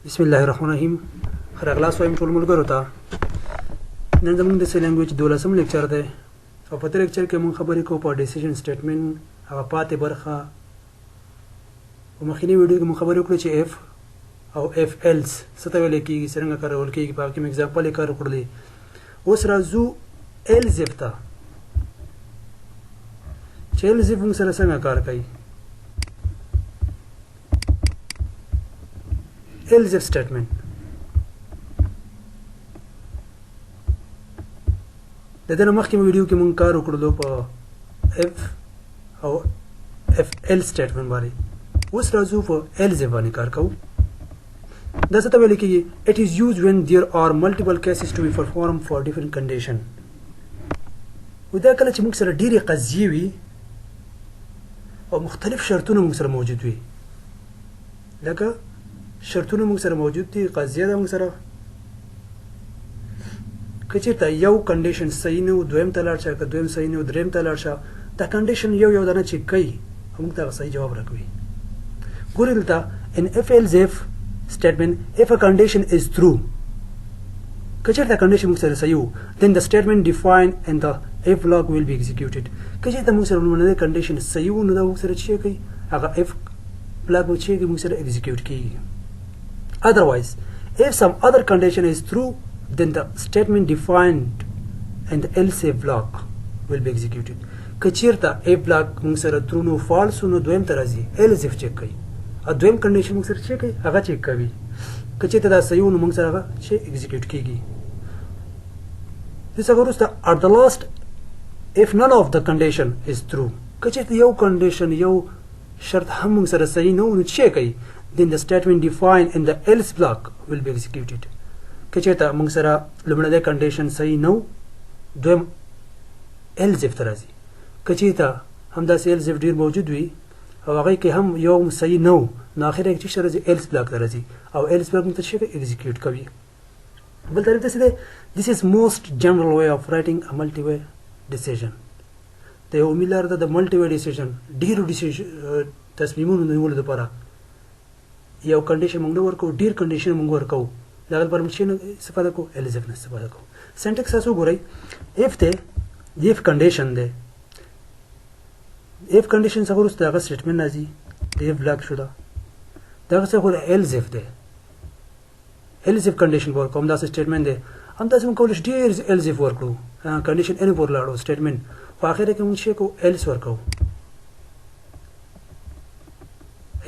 بسم الله الرحمن الرحیم. راغلاس وایم ټول ملګرو ته. نن زموږ د سی لینګویج 12م لیکچر دی او په دې لیکچر کې موږ خبرې کوو په ډیسیژن سټیټمنټ هغه پاتې برخه. په مخکینی ویډیو کې موږ خبرې وکړې چې اف او اف ایلس څه ته ویل کېږي، څرنګه کارول کېږي. په هغه کې مې اگزامپل یې کار وکړلی. اوس راځو ایلس اف ته چې ایلس اف موږ سره څنګه کار کوي. else if statement د دې مخکې ویډیو کې مونږ کار وکړو په if او if else statement باندې. اوس راځو په else if باندې کار کوو. دا څه ته ویل کېږي؟ it is used when there are multiple cases to be performed for different condition. ودا کله چې موږ سره ډېرې قضیې وي او مختلف شرطونه موږ سره موجود وي، لکه شرطونه موږ سره موجود دي، قضیه ده موږ سره. که چېرته یو کنډیشن صحیح نه و، دویم ته لاړ شه، که دویم صحیح نه و، دریم ته لاړ شه. دا کنډیشن یو دانه چیک کوي او موږ ته هغه صحیح جواب راکوي. ګورئ دلته in if else if statement if a condition is true، که چېرته کنډیشن موږ سره صحیح و، then the statement defined in the if block will be executed. که چېرته موږ سره لومړنی کنډیشن صحیح و، نو دا موږ سره چې کوي هغه if block به چې موږ سره execute کېږي. Otherwise, if some other condition is true, then the statement defined in the else if block will be executed. که چېرته if block موږ سره true نو false نو دویم ته راځي else if چیک کوي، او دویم کنډیشن موږ سره چیک کوي هغه چیک کوي. که چېرته دا صحیح نو موږ سره هغه چې execute کېږي. دې څخه وروسته at the last if none of the condition is true، که چېرته یو کنډیشن یو شرط هم موږ سره صحیح نه و نو چیک کوي، then the statement defined in the else block will be executed. که چېرته موږ سره لومړنی کنډیشن صحیح نه و، دویم else if ته راځي. که چېرته همداسې else if ډېر موجود وي او هغې کې هم یو صحیح نه و، نو اخر کې چې راځي else block ته راځي او else block موږ ته چې execute کوي. بل تعریف داسې دی: this is most general way of writing a multi-way decision. د یو عمومي لار ده د multi-way decision، ډېرو تصمیمونو نیولو دپاره. یو کنډیشن موږ نه ورکوو، ډېر کنډیشن موږ ورکوو، د هغه لپاره موږ څه نه استفاده کوو؟ else if نه استفاده کوو. سینټکس تاسو وګورئ. if دی د if کنډیشن دی، if کنډیشن څخه وروسته هغه سټیټمنټ راځي، د if بلاک شو ده. دغه څخه else if دی، else if کنډیشن به ورکوو، همداسې سټیټمنټ دی. همداسې موږ کولی شو ډېر else if ورکړو، کنډیشن n پورې لاړو سټیټمنټ، خو اخر کې موږ څه کوو؟ else ورکوو.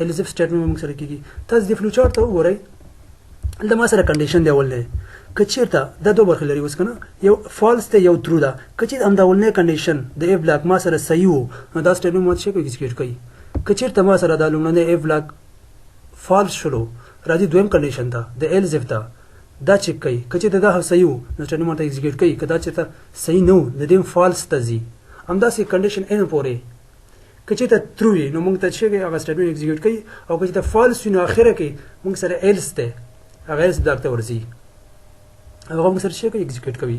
else if statement موږ سره کېږي. تاسو د فلو چارټ ته وګورئ. دلته ما سره کنډیشن دی اول دی. که چېرته دا دوه برخې لري اوس که نه، یو فالس دی یو ترو ده. که چېرته همدا اولنی کنډیشن د اف بلاک ما سره صحیح و، نو دا سټیټمنټ ما څه کوي؟ ایګزیکیوټ کوي. که چېرته ما سره دا لومړنی اف بلاک فالس شلو، راځي دویم کنډیشن ته د else if ته، دا چیک کوي. که چېرته دا صحیح و نو سټیټمنټ ته ایګزیکیوټ کوي. که دا چېرته صحیح نه و د دې فالس ته ځي. همداسې کنډیشن n پورې که چېرته ترو وي نو موږ ته چې کوي هغه سټیټمنټ ایګزیکیوټ کوي، او که چېرته فالس وي نو اخره کې موږ سره else دی، هغه else بلاک ته ورځي، هغه موږ سره چې کوي ایګزیکیوټ کوي.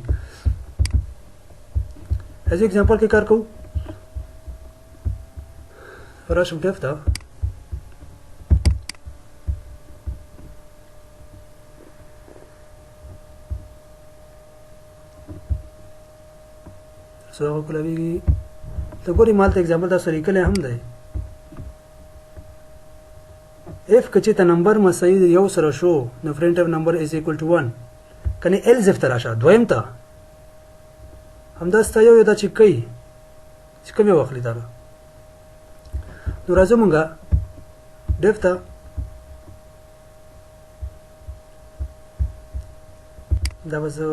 راځئ اګزامپل کې کار کوو. راشم ډیف ته. سو هغه کولاویږي. ته ګورئ مالته اګزامپل تاسو لیکلی هم دی. if که چېرته نمبر مساوي د یو سره شو نو print of number is equal to 1. کنې else if ته راشه دویم ته، همداسې یو دا چیک کوي چې کوم یې واخلي دغه. نو راځو مونږه ډیف ته. دا به زه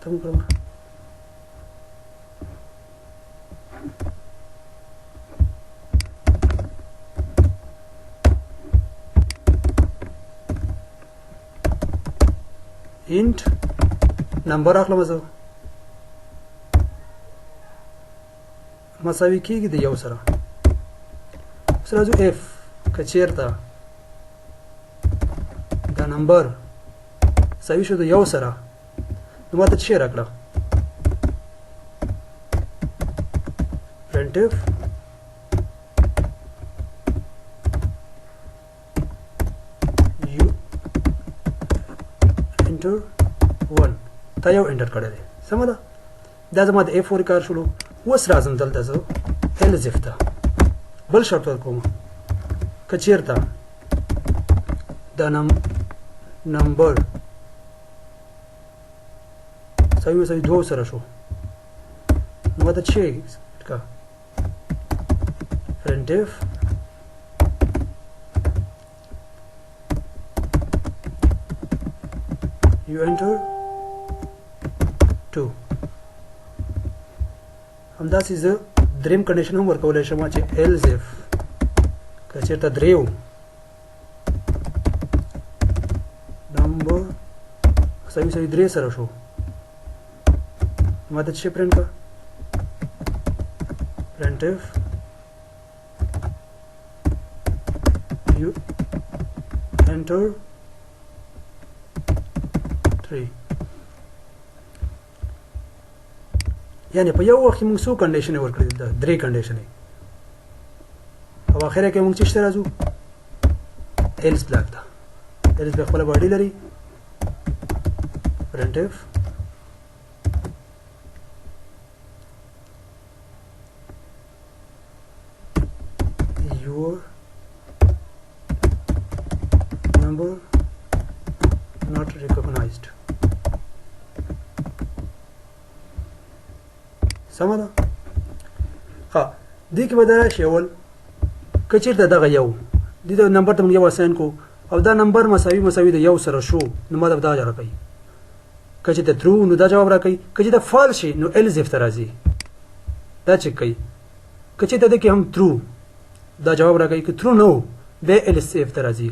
تم کړم. int نمبر اخلم زه، مساوي کېږي د یو سره. اوس راځو if که چېرته دا نمبر ساوي شو د یو سره، نو ماته څه راکړه؟ printf enter 1 تا یو انټر کړی دی سمه ده دا زما د F4 کار شروع اوس راځم دلته زه else if ته بل شرط ورکوم که چېرته دا نمبر ساوي مساوي 2 سره شو نو ماته چې کا printf you enter 2 همداسې زه دریم کنډیشن هم ورکولی شم چې else if که چېرته دریو نمبر ساوي مساوي 3 سره شو ماته چې پرنټ کا printf you enter 3 یعنی په یو وخت کې موږ څو کنډیشنې ورکړې دي 3 کنډیشنې او اخره کې موږ چې راځو else بلاک ته else به خپل باډي لري printf your number not recognized سمه ده ها دې کې به دا راشي اول که چېرته دغه یو دې نمبر ته موږ یو اساین کو او دا نمبر مساوي د یو سره شو نو ماته دا جواب راکوي که چېرته ترو نو دا جواب راکوي که چېرته فالس شي نو else if ته راځي دا چک کوي که چېرته دې کې هم ترو دا جواب راکوي که ترو نو بیا else if ته راځي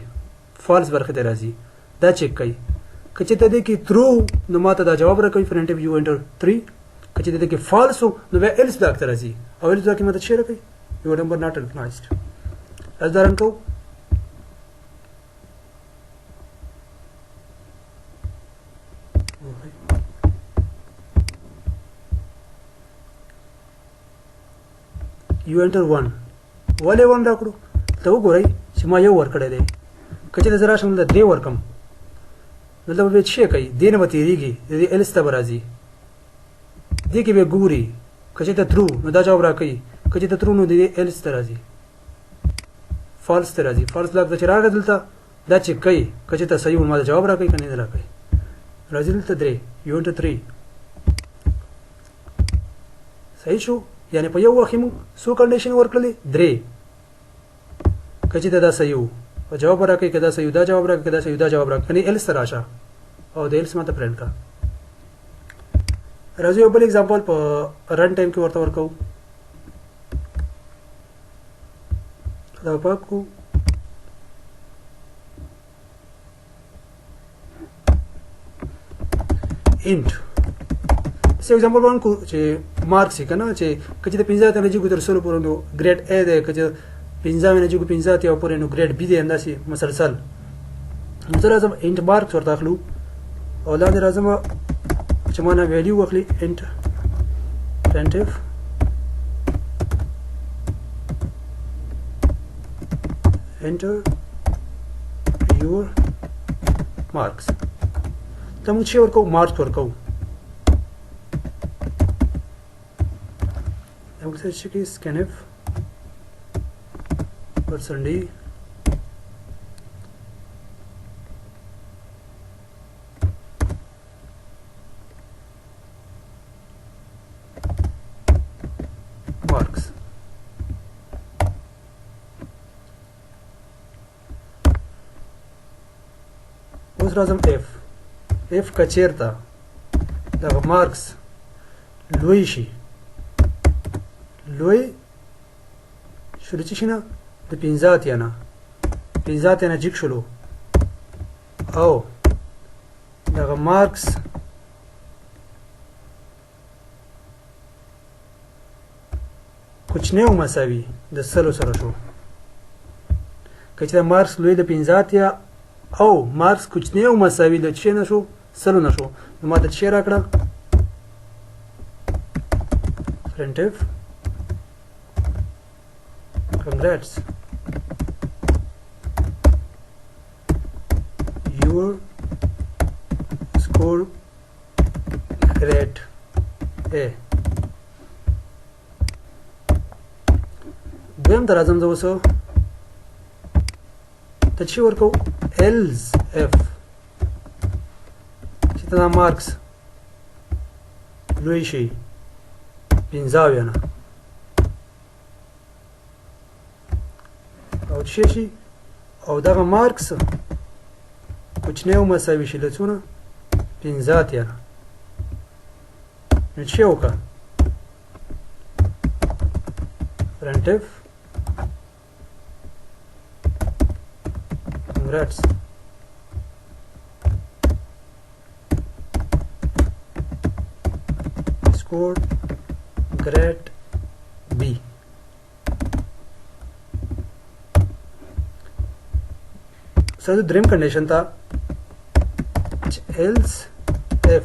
فالس برخه ته راځي دا چک کوي که چېرته دې کې ترو نو ماته دا جواب راکوي printf you enter 3 که چېرته دې کې فالس نو بیا else بلاک ته راځي او else بلاک کې ماته څه راکوي your number not recognized از دا رن کوو you enter 1 ولې 1 راکړو ته وګورئ چې ما یو ورکړی دی که چېرته زه راشم د 3 ورکم نو دلته به څه کوي دې نه به تېرېږي د دې else ته به راځي دې کې به ګوري که چېرته ترو نو دا جواب راکوي که چېرته ترو نو د دې else ته راځي فالس ته راځي فالس بلاک ته چې راغی دلته دا چک کوي که چېرته صحیح و ما ته جواب راکوي که نه راکوي راځي دلته 3 you enter 3 صحیح شو یعنی په یو وخت موږ څو کنډیشن ورکړلې 3 که چېرته دا صحیح و او جواب راکوي که دا صحیح دا جواب راکوي که دا صحیح دا جواب راکوي کنې else ته راشه او د else ماته پرنټ کا راځو یو بل اگزامپل په رن ټایم کې ورته ورکو دا پاکو int څه एग्जांपल ورکو چې مارکس کنه چې کچې د 15 ته لږه تر 16 پورې نو ګریډ A ده کچې 15 نه چې 15 ته پورې نو ګریډ B ده انداسي مسلسل نو تر راځم int مارکس ورته اخلو او لاندې راځم چې معنا ویلیو واخلي int printf enter your marks ته موږ چې ورکو مارکس ورکو موږ څه چې scanf %d marks اوس راځم f که چېرته دغه مارکس لوی شي لوی شروع شي نه د 15 اتیا نه 15 اتیا نه جګ شلو او دغه مارکس کوچنی او مساوي د سلو سره شو که چې مارکس لوی د 15 اتیا او مارکس کوچنی او مساوي د چه نه شو سلو نه شو نو ما د چه راکړه printf congrats your score grade A. دویم ته راځم زه اوس ته چې ورکو else if چې ته دا مارکس لوی شي 15 نه او چې شي او دغه مارکس کوچنی او مساوي شي له څونه 15 تیاره نو چې وکړه printf congrats scored grade B. So the dream condition था else if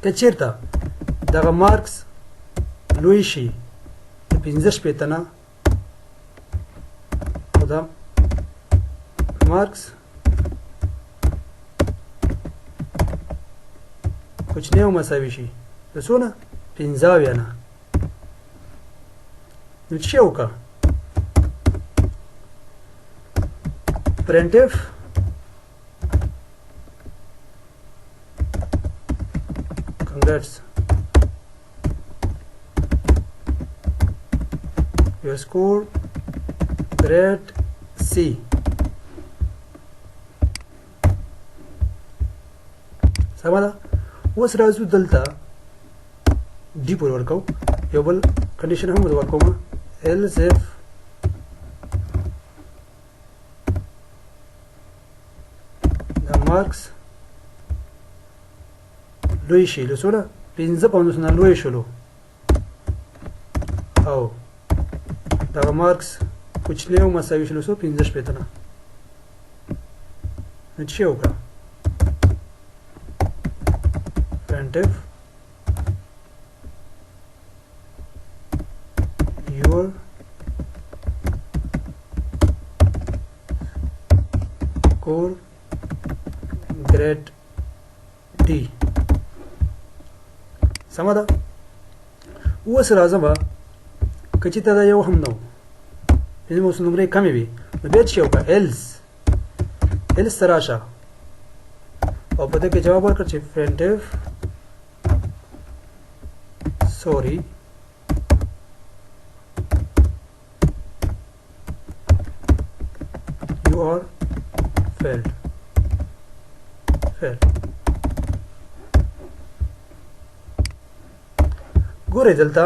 कचेरता दगा marks लुईशी 15 पेतना उदा marks कुछ नहीं हो مساوي شي رسونه 15 نه نو چې وکړه printf congrats your score grade C. سمه ده اوس راځو دلته डी پر ورکو یو بل کنډیشن هم ورکوم else if the marks لوی شي له څونه 15 نه لوی شلو او دا مارکس کوچنی او مساوي شلو 15 پېتنه نو چې وکړه printf your score grade D. سمه ده اوس راځم که چې ته دا یو هم نو یعنې اوس نمرې کمې وي نو بیا چې وکړه else ته راشه او په دې کې جواب ورکړه چې printf sorry you are failed ګورئ دلته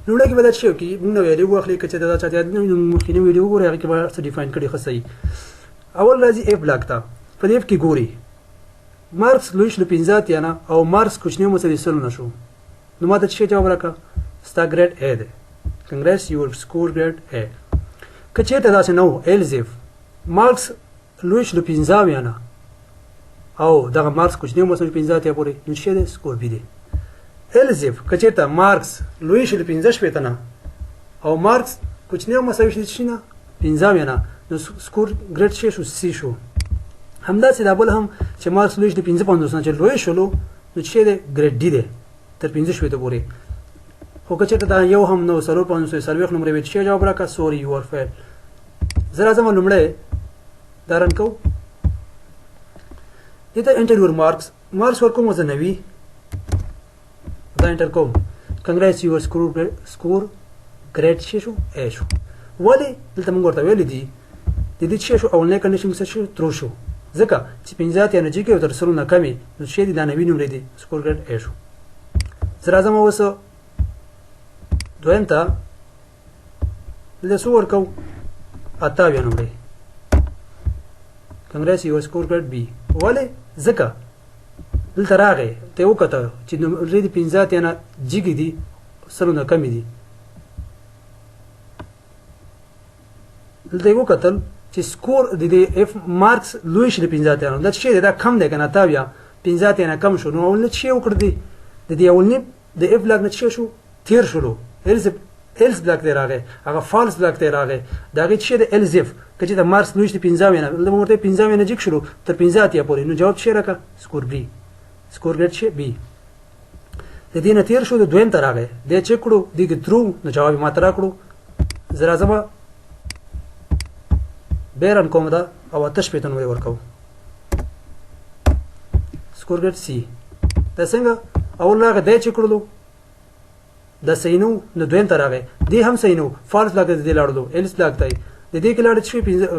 لومړی کې به دا څه وکړي موږ نو ویډیو واخلئ که چېرته دا چاته یاد نه وي نو مخکینی ویډیو وګورئ هغې کې به څه ډیفاین کړي ښه صحیح اول راځي اف بلاک ته په دې اف کې ګورئ مارکس لوی شلو 15 اتیا نه او مارکس کوچنی مساوي 100 نه شو نو ما ته څه جواب راکړه ستا ګریډ A دی congrats your score grade A. که چېرته داسې نه و else if مارکس لوی شلو 15 نه او دغه مارکس کوچنی مساوي 15 اتیا پورې نو څه دی سکور B دی else if که چېرته مارکس لوی شلو 15 پېتنه او مارکس کوچنی مساوي شي نه 15 نه نو سکور ګریډ څه شو C شو همداسې دا بل هم چې مارکس لوی شلو 15 نه چې لوی شلو نو چې دی ګریډ D دی تر 15 شپېته پورې خو که چېرته دا یو هم نو 440 نمرې وي چې جواب راکړه سوري یو آر فیل زه راځم لومړی دا رن کوو دې ته انټر یور مارکس ورکوم زه 90 دا انټر کوم کنګریټس یور سکور ګریډ څه شو A شو ولې دلته موږ ورته ویلي دي د دې څه شو اولنی کنډیشن څه شو ترو شو ځکه چې 15 اتیا نجي کې او تر 100 نه کمې نو څه دي دا 90 نمرې دي سکور ګریډ A شو زه راځم اوس دویم ته دلته څه ورکوو 88 نمرې کنګریټس یور سکور ګریډ B ولې ځکه دلته راغی ته یې وکته چې نمرې د 15 اتیا نه جګې دي 100 نه کمې دي دلته یې وکتل چې سکور د دې اف مارکس لوی شي د 15 اتیا نه دا څه دی دا کم دی که نه 15 اتیا نه کم شو نو اولنی څه وکړه د دې اولنی د اف لاګ نه څه شو تیر شلو else ایلس بلاک ته راغی هغه فالس بلاک ته راغی دا غي چې د الزف کچې د مارکس لويشت 15 نه د مرته 15 نه جګ شروع تر 15 اتیا پورې نو جواب شي راکا سکور بي سکور ګټ شي بي د دې نه تیر شو د دویم ته راغی د چک کړو دغه ترو نو جواب ماته را کړو زرا زما بیرن کوم دا او آتش پیتن وی ورکو سکور ګټ سی دا څنګه اول راغی د چک کړلو د سینو نو دویم ته راغی دی هم سینو فالس بلاک د دې لاړو ایلس بلاک ته د دې کې لاړ چې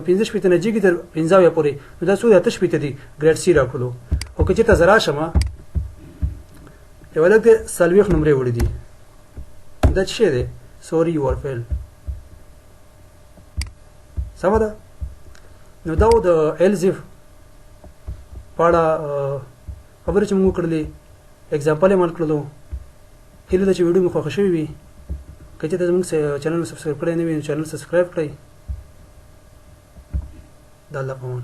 15 شپته نه جګی تر 15 یا پورې نو دا څو آتش پیته دي ګریډ سی راکړو او که چې ته زرا شمه یو لکه سلويخ نمبر وړي دي دا څه دی سوري یو ار فیل سم ده نو دا د الزف پاړه خبرې چې موږ کړلې اگزامپل یې مان کړلو هیله ده چې ویډیو مو خوښ شوی وي که چې زموږ چینل سبسکرایب کړی نه وي نو چینل سبسکرایب کړئ د الله په امان